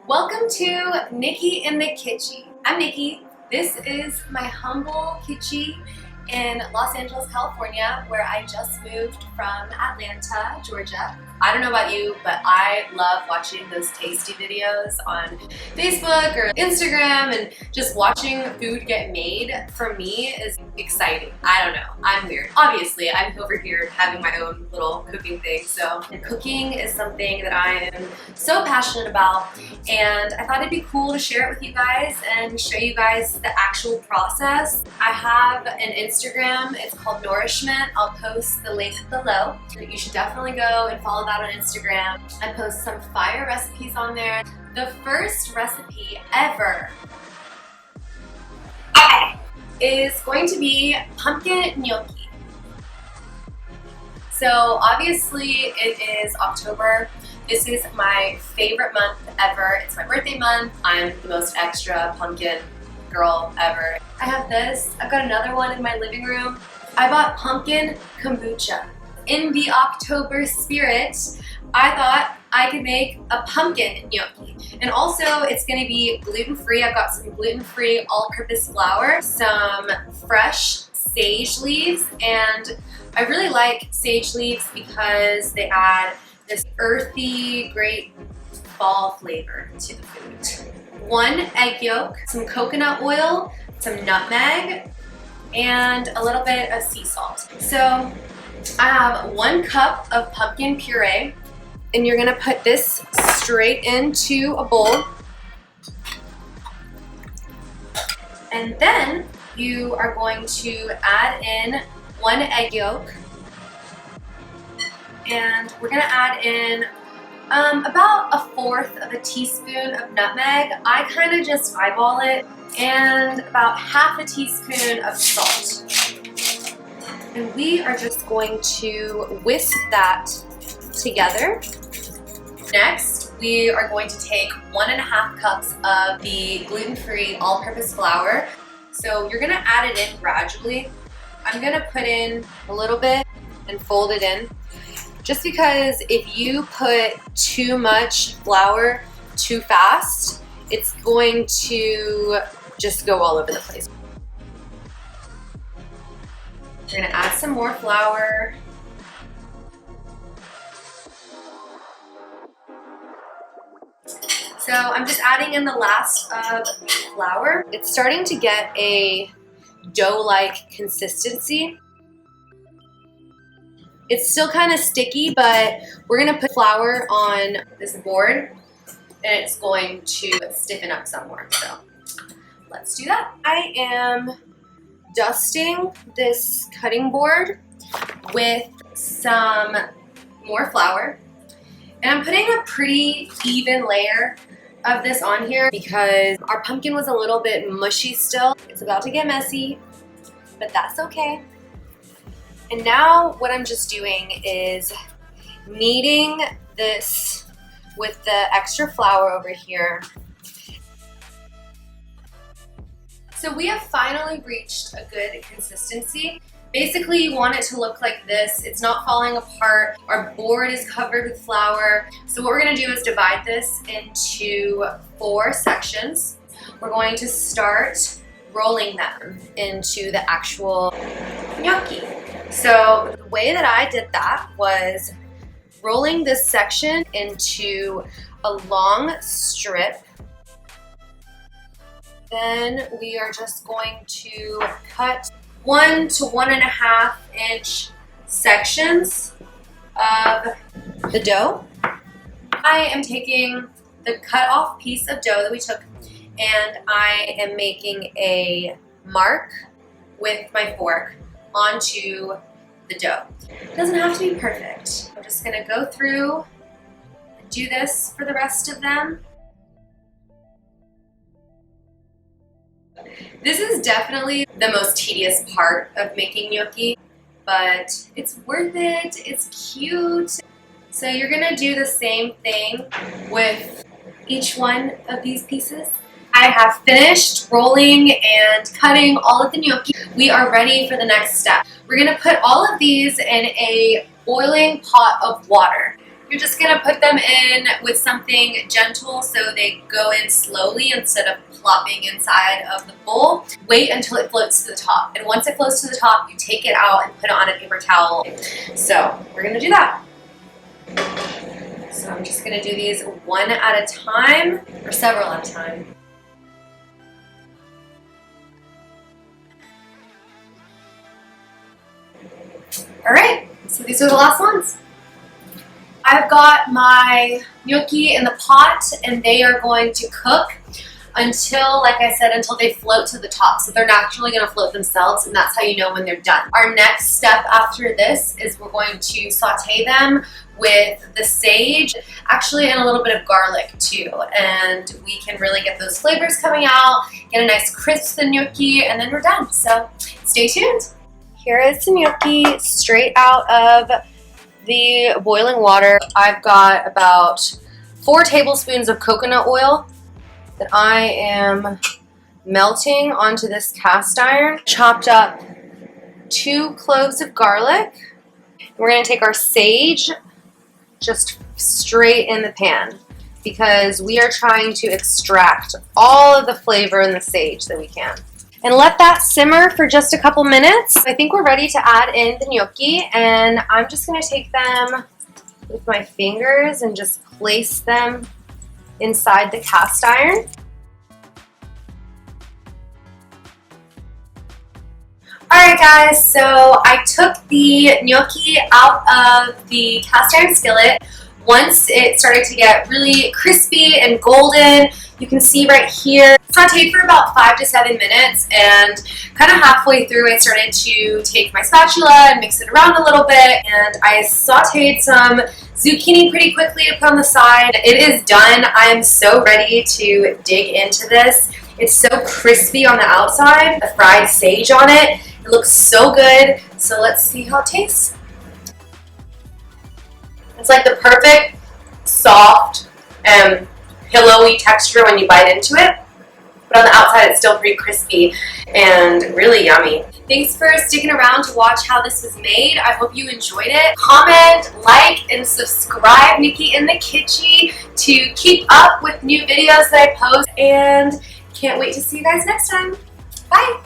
Welcome to Niki in the Kitchi. I'm Niki. This is my humble Kitchi in Los Angeles, California, where I just moved from Atlanta, Georgia. I don't know about you, but I love watching those tasty videos on Facebook or Instagram, and just watching food get made for me is exciting. I don't know, I'm weird. Obviously, I'm over here having my own little cooking thing, so cooking is something that I am so passionate about, and I thought it'd be cool to share it with you guys and show you guys the actual process. I have an Instagram, it's called Nourishment. I'll post the link below. You should definitely go and follow that on Instagram. I post some fire recipes on there. The first recipe ever is going to be pumpkin gnocchi. So obviously it is October. This is my favorite month ever. It's my birthday month. I'm the most extra pumpkin girl ever. I have this. I've got another one in my living room. I bought pumpkin kombucha. In the October spirit, I thought I could make a pumpkin gnocchi. And also, it's gonna be gluten-free. I've got some gluten-free all-purpose flour, some fresh sage leaves, and I really like sage leaves because they add this earthy, great fall flavor to the food. 1 egg yolk, some coconut oil, some nutmeg, and a little bit of sea salt. So I have 1 cup of pumpkin puree, and you're gonna put this straight into a bowl. And then you are going to add in 1 egg yolk, and we're gonna add in about 1/4 of a teaspoon of nutmeg. I kind of just eyeball it, and about 1/2 teaspoon of salt. And we are just going to whisk that together. Next, we are going to take 1.5 cups of the gluten-free all-purpose flour. So you're gonna add it in gradually. I'm gonna put in a little bit and fold it in. Just because if you put too much flour too fast, it's going to just go all over the place. We're gonna add some more flour. So I'm just adding in the last of the flour. It's starting to get a dough-like consistency. It's still kind of sticky, but we're gonna put flour on this board and it's going to stiffen up some more. So let's do that. I am dusting this cutting board with some more flour, and I'm putting a pretty even layer of this on here because our pumpkin was a little bit mushy still. It's about to get messy, but that's okay. And now what I'm just doing is kneading this with the extra flour over here. So we have finally reached a good consistency. Basically, you want it to look like this. It's not falling apart. Our board is covered with flour. So what we're gonna do is divide this into 4 sections. We're going to start rolling them into the actual gnocchi. So the way that I did that was rolling this section into a long strip. Then we are just going to cut 1 to 1.5 inch sections of the dough. I am taking the cut off piece of dough that we took, and I am making a mark with my fork onto the dough. It doesn't have to be perfect. I'm just gonna go through and do this for the rest of them. This is definitely the most tedious part of making gnocchi, but it's worth it, it's cute. So you're gonna do the same thing with each one of these pieces. I have finished rolling and cutting all of the gnocchi. We are ready for the next step. We're gonna put all of these in a boiling pot of water. You're just gonna put them in with something gentle so they go in slowly instead of plopping inside of the bowl. Wait until it floats to the top. And once it floats to the top, you take it out and put it on a paper towel. So we're gonna do that. So I'm just gonna do these one at a time, or several at a time. All right, so these are the last ones. I've got my gnocchi in the pot, and they are going to cook until, like I said, until they float to the top. So they're naturally going to float themselves, and that's how you know when they're done. Our next step after this is we're going to saute them with the sage, actually, and a little bit of garlic too. And we can really get those flavors coming out, get a nice crisp gnocchi, and then we're done. So stay tuned. Here is the gnocchi straight out of the boiling water. I've got about 4 tablespoons of coconut oil that I am melting onto this cast iron. Chopped up 2 cloves of garlic. We're going to take our sage just straight in the pan because we are trying to extract all of the flavor in the sage that we can. And let that simmer for just a couple minutes. I think we're ready to add in the gnocchi, and I'm just going to take them with my fingers and just place them inside the cast iron. Alright guys, so I took the gnocchi out of the cast iron skillet. Once it started to get really crispy and golden, you can see right here, sauteed for about 5 to 7 minutes, and kind of halfway through I started to take my spatula and mix it around a little bit, and I sauteed some zucchini pretty quickly to put on the side. It is done. I am so ready to dig into this. It's so crispy on the outside, the fried sage on it. It looks so good, so let's see how it tastes. It's like the perfect, soft, pillowy texture when you bite into it, but on the outside it's still pretty crispy and really yummy. Thanks for sticking around to watch how this was made. I hope you enjoyed it. Comment, like, and subscribe Niki in the Kitchi to keep up with new videos that I post, and can't wait to see you guys next time. Bye!